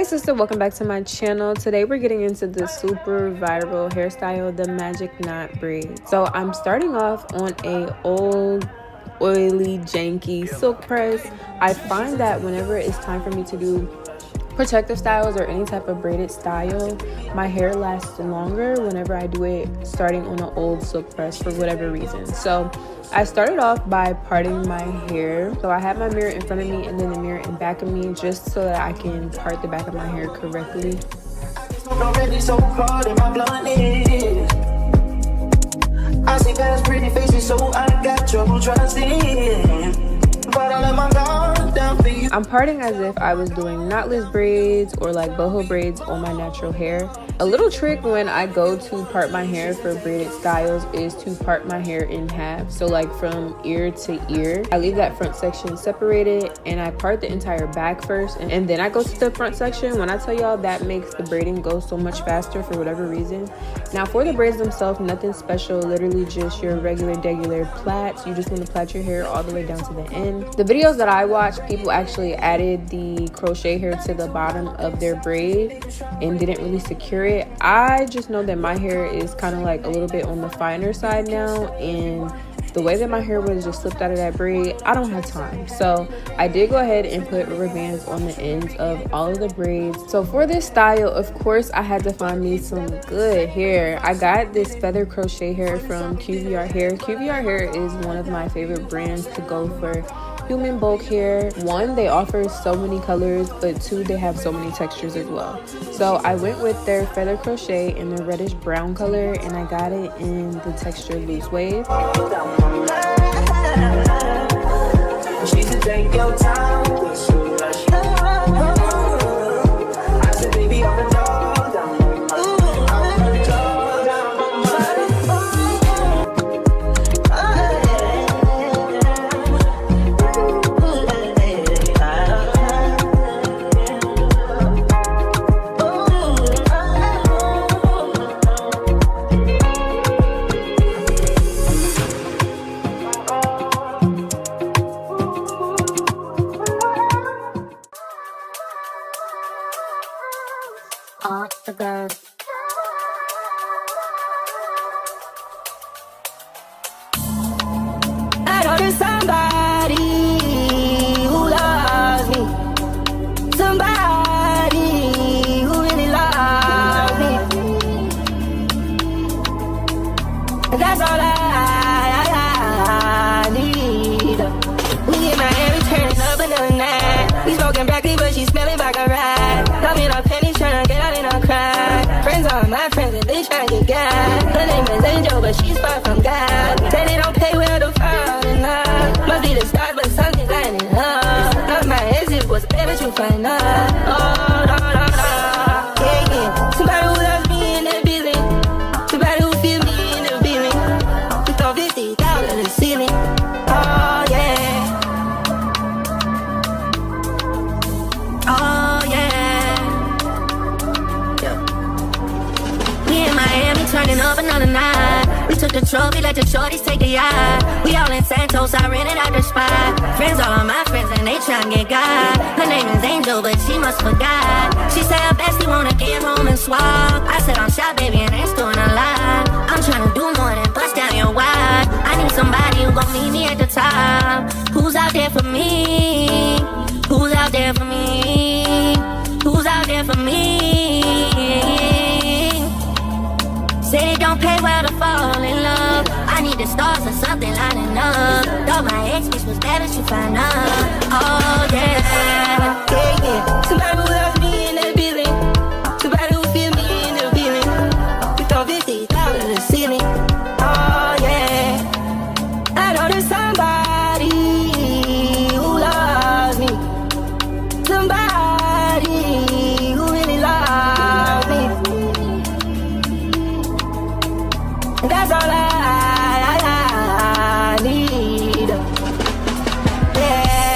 sister, welcome back to my channel. Today we're getting into the super viral hairstyle, the magic knot braids. So I'm starting off on a old oily janky silk press. I find that whenever it's time for me to do protective styles or any type of braided style, my hair lasts longer whenever I do it starting on an old silk press for whatever reason. So I started off by parting my hair. So I have my mirror in front of me and then the mirror in back of me, just so that I can part the back of my hair correctly. I see past pretty faces, so I got trouble trusting. But I let my guard down for you. I'm parting as if I was doing knotless braids or like boho braids on my natural hair. A little trick when I go to part my hair for braided styles is to part my hair in half. So like from ear to ear, I leave that front section separated and I part the entire back first, and then I go to the front section. When I tell y'all, that makes the braiding go so much faster for whatever reason. Now for the braids themselves, nothing special, literally just your regular plaits. You just want to plait your hair all the way down to the end. The videos that I watched, people actually added the crochet hair to the bottom of their braid and didn't really secure it. I just know that my hair is kind of like a little bit on the finer side now, and the way that my hair was just slipped out of that braid, I don't have time. So I did go ahead and put rubber bands on the ends of all of the braids. So for this style, of course, I had to find me some good hair. I got this feather crochet hair from QVR Hair. QVR Hair is one of my favorite brands to go for human bulk hair. One, they offer so many colors, but two, they have so many textures as well. So I went with their feather crochet in the reddish brown color, and I got it in the texture loose wave. She said, take your time. I said, baby, on the dog. I know there's somebody who loves me, somebody who really loves me, and that's all I need. We in Miami turning up another night. We smoking broccoli, but she smelling like a ride. Got me in a penny, trying to get out in a cry. Friends are my friends and they trying to get God. Her name is Angel, but she's far from God. Say they don't pay well to fall in love. Must be the start, but something lining up. Not my exit was better to find out. Oh, no, no, no. Yeah, yeah. Somebody who loves me in the building. Somebody who feels me in the building. We throw 50,000 in the ceiling. Oh, yeah. Oh, yeah. We in Miami turning up another night. We took the trophy, let the shorties take the yacht. We all in Santos, I rented out the spot. Friends, all of my friends, and they tryna get God. Her name is Angel, but she must forgot. She said her bestie wanna get home and swap. I said I'm shy, baby, and ain't doing a lot. I'm tryna do more than bust down your wide. I need somebody who gon' meet me at the top. Who's out there for me? Who's out there for me? Who's out there for me? Say they don't pay well to fall in love. I need the stars or something lining up. Thought my ex bitch was better to find out. Oh yeah, yeah, yeah. Somebody who loves me in the building. Somebody who feels me in the building. We throw 50,000 in the ceiling. Oh yeah. I know there's somebody who loves me. Somebody who really loves me. And that's all I need. Yeah.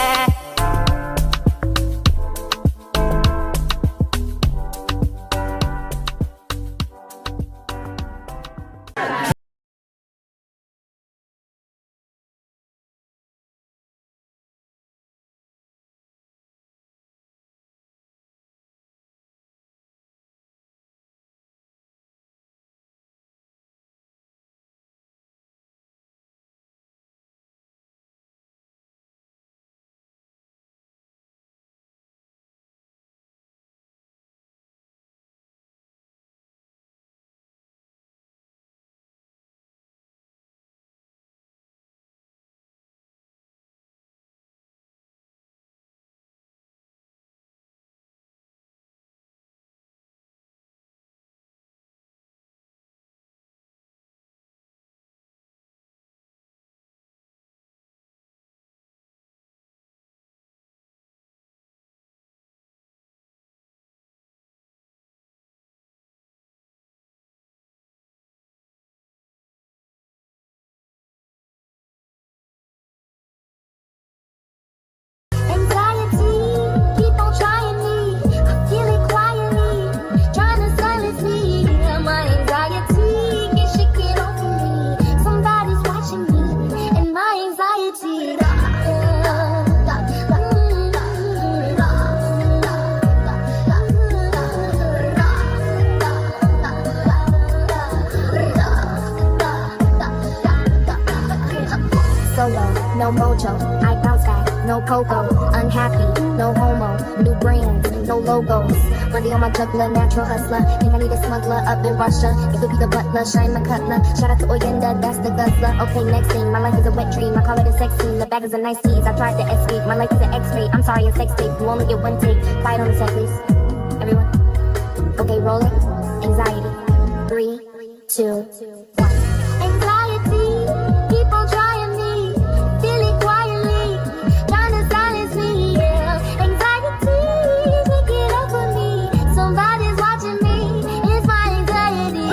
poncho, I bounce back, no cocoa, unhappy, no homo, new brands, no logos. Money on my juggler, natural hustler. Think I need a smuggler up in Russia. It could be the butler, shine my cutler. Shout out to Oyenda, that's the guzzler. Okay, next thing, my life is a wet dream. I call it a sex scene. The bag is a nice tease. I tried to escape. My life is an X-ray. I'm sorry, a sex tape. You only get one take. Quiet on the set, please. Everyone. Okay, rolling. Anxiety. 3, 2, 1. Anxiety, keep on trying me. Feel it quietly, trying to silence me. Yeah. Anxiety, pick it up for me. Somebody's watching me. It's my anxiety.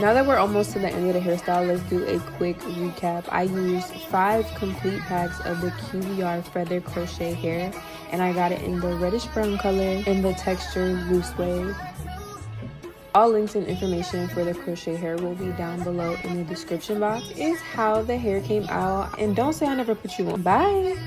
Now that we're almost to the end of the hairstyle, let's do a quick recap. I used 5 complete packs of the QVR Feather Crochet Hair, and I got it in the reddish brown color in the texture loose wave. All links and information for the crochet hair will be down below in the description box. Is how the hair came out, and don't say I never put you on. Bye!